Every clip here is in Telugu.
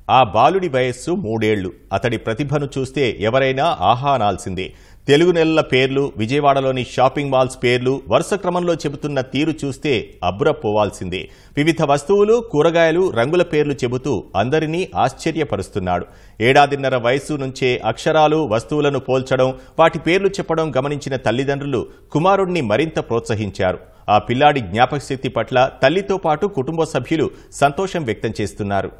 ఆ బాలుడి వయస్సు 3 ఏళ్లు. అతడి ప్రతిభను చూస్తే ఎవరైనా ఆహా అనాల్సిందే. తెలుగు నెలల పేర్లు, విజయవాడలోని షాపింగ్ మాల్స్ పేర్లు వరుస క్రమంలో చెబుతున్న తీరు చూస్తే అబ్బురపోవాల్సిందే. వివిధ వస్తువులు, కూరగాయలు, రంగుల పేర్లు చెబుతూ అందరినీ ఆశ్చర్యపరుస్తున్నాడు. ఏడాదిన్నర వయసు నుంచే అక్షరాలు, వస్తువులను పోల్చడం, వాటి పేర్లు చెప్పడం గమనించిన తల్లిదండ్రులు కుమారుడిని మరింత ప్రోత్సహించారు. ఆ పిల్లాడి జ్ఞాపకశక్తి పట్ల తల్లితో పాటు కుటుంబ సభ్యులు సంతోషం వ్యక్తం చేస్తున్నారు.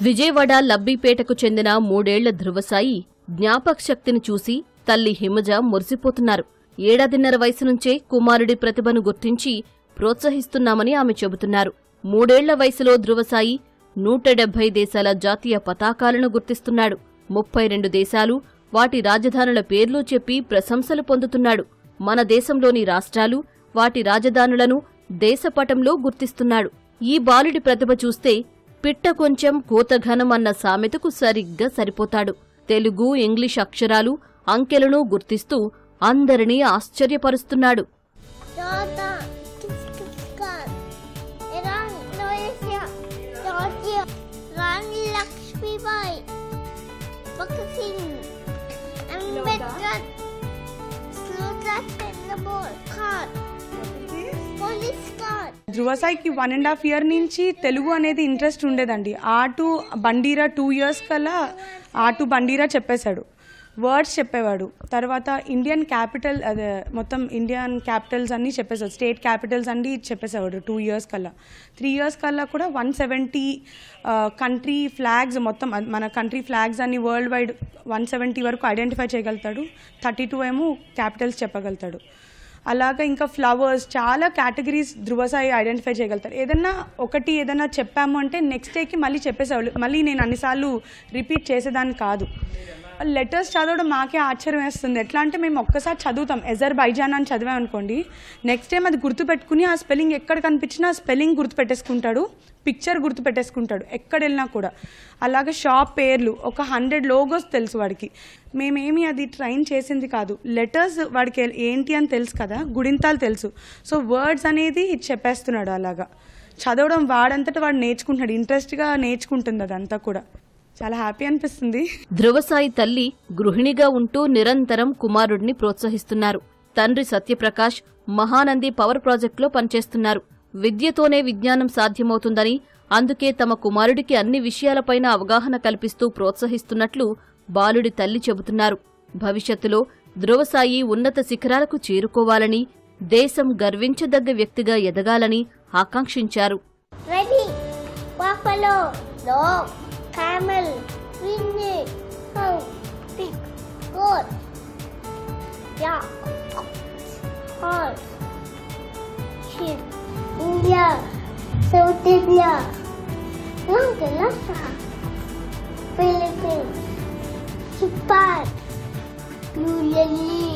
విజయవాడ లబ్బిపేటకు చెందిన 3 ఏళ్ల ధృవసాయి జ్ఞాపకశక్తిని చూసి తల్లి హిమజ మురిసిపోతున్నారు. ఏడాదిన్నర వయసు నుంచే కుమారుడి ప్రతిభను గుర్తించి ప్రోత్సహిస్తున్నామని ఆమె చెబుతున్నారు. 3 ఏళ్ల వయసులో ధృవసాయి 170 దేశాల జాతీయ పతాకాలను గుర్తిస్తున్నాడు. 32 దేశాలు, వాటి రాజధానుల పేర్లు చెప్పి ప్రశంసలు పొందుతున్నాడు. మన దేశంలోని రాష్ట్రాలు, వాటి రాజధానులను దేశపటంలో గుర్తిస్తున్నాడు. ఈ బాలుడి ప్రతిభ చూస్తే పిట్ట కొంచెం కోతఘనం అన్న సామెతకు సరిగ్గా సరిపోతాడు. తెలుగు, ఇంగ్లీష్ అక్షరాలు, అంకెలను గుర్తిస్తూ అందరినీ ఆశ్చర్యపరుస్తున్నాడు. ధృవసాయికి 1.5 year నుంచి తెలుగు అనేది ఇంట్రెస్ట్ ఉండేదండి. ఆటు బండీరా 2 years కల్లా ఆటు బండీరా చెప్పేశాడు, వర్డ్స్ చెప్పేవాడు. తర్వాత ఇండియన్ క్యాపిటల్, అదే మొత్తం ఇండియన్ క్యాపిటల్స్ అన్నీ చెప్పేశాడు, స్టేట్ క్యాపిటల్స్ అన్నీ చెప్పేసేవాడు 2 years కల్లా. 3 years కల్లా కూడా 170 కంట్రీ ఫ్లాగ్స్, మొత్తం మన కంట్రీ ఫ్లాగ్స్ అన్ని వరల్డ్ వైడ్ 170 వరకు ఐడెంటిఫై చేయగలుగుతాడు. 32 ఏమో క్యాపిటల్స్ చెప్పగలుగుతాడు. అలాగా ఇంకా ఫ్లవర్స్, చాలా కేటగిరీస్ ధృవసాయి ఐడెంటిఫై చేయగలుగుతారు. ఏదైనా చెప్పాము అంటే నెక్స్ట్ డేకి మళ్ళీ చెప్పేసేవాళ్ళు. మళ్ళీ నేను అన్నిసార్లు రిపీట్ చేసేదాన్ని కాదు. లెటర్స్ చదవడం మాకే ఆశ్చర్యం వేస్తుంది. ఎట్లా అంటే మేము ఒక్కసారి చదువుతాం, అజర్బైజాన్ అని చదివాం అనుకోండి, నెక్స్ట్ టైం అది గుర్తుపెట్టుకుని ఆ స్పెల్లింగ్ ఎక్కడ కనిపించినా ఆ స్పెల్లింగ్ గుర్తుపెట్టేసుకుంటాడు, పిక్చర్ గుర్తుపెట్టేసుకుంటాడు ఎక్కడ వెళ్ళినా కూడా. అలాగే షాప్ పేర్లు, ఒక 100 లోగోస్ తెలుసు వాడికి. మేమేమి అది ట్రైన్ చేసింది కాదు, లెటర్స్ వాడికి ఏంటి అని తెలుసు కదా, గుడింతాలు తెలుసు. సో వర్డ్స్ అనేది చెప్పేస్తున్నాడు. అలాగా చదవడం వాడంతటా వాడు నేర్చుకుంటున్నాడు, ఇంట్రెస్ట్గా నేర్చుకుంటుంది అదంతా కూడా. చాలా హ్యాపీ అనిపిస్తుంది. ధృవసాయి తల్లి గృహిణిగా ఉంటూ నిరంతరం కుమారుడిని ప్రోత్సహిస్తున్నారు. తండ్రి సత్యప్రకాష్ మహానంది పవర్ ప్రాజెక్టులో పనిచేస్తున్నారు. విద్యతోనే విజ్ఞానం సాధ్యమవుతుందని, అందుకే తమ కుమారుడికి అన్ని విషయాలపైన అవగాహన కల్పిస్తూ ప్రోత్సహిస్తున్నట్లు బాలుడి తల్లి చెబుతున్నారు. భవిష్యత్తులో ధృవసాయి ఉన్నత శిఖరాలకు చేరుకోవాలని, దేశం గర్వించదగ్గ వ్యక్తిగా ఎదగాలని ఆకాంక్షించారు. Camel, windmill, cow, pig, goat, yak, horse, sheep, India, South India, Lanka, Philippines, Japan, New Delhi,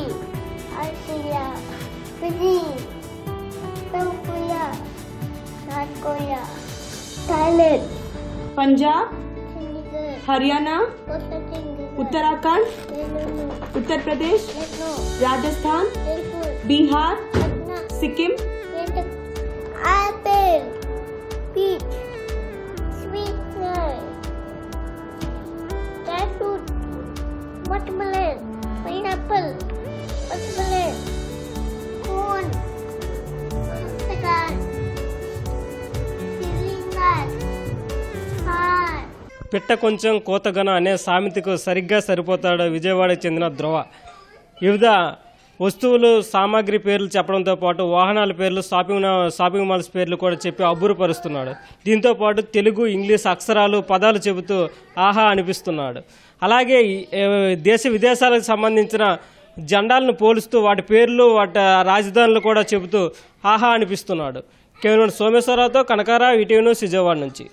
Australia, Brazil, South Korea, North Korea, Thailand, Punjab, Haryana, Uttarakhand, Uttar Pradesh, Rajasthan, Bihar, Sikkim, apple, peach, sweet nut, dry fruit, watermelon, pineapple, watermelon, corn, pecan, cylinder, పిట్ట కొంచెం కోతగన అనే సామెతకు సరిగ్గా సరిపోతాడు విజయవాడకు చెందిన ధృవ. వివిధ వస్తువులు, సామాగ్రి పేర్లు చెప్పడంతో పాటు వాహనాల పేర్లు, షాపింగ్ మాల్స్ పేర్లు కూడా చెప్పి అబ్బురుపరుస్తున్నాడు. దీంతో పాటు తెలుగు, ఇంగ్లీష్ అక్షరాలు, పదాలు చెబుతూ ఆహా అనిపిస్తున్నాడు. అలాగే దేశ విదేశాలకు సంబంధించిన జెండాలను పోలుస్తూ వాటి పేర్లు, వాటి రాజధానులు కూడా చెబుతూ ఆహా అనిపిస్తున్నాడు. కేవలం సోమేశ్వరరావుతో కనకారావు, ఈటీవీ న్యూస్, విజయవాడ నుంచి.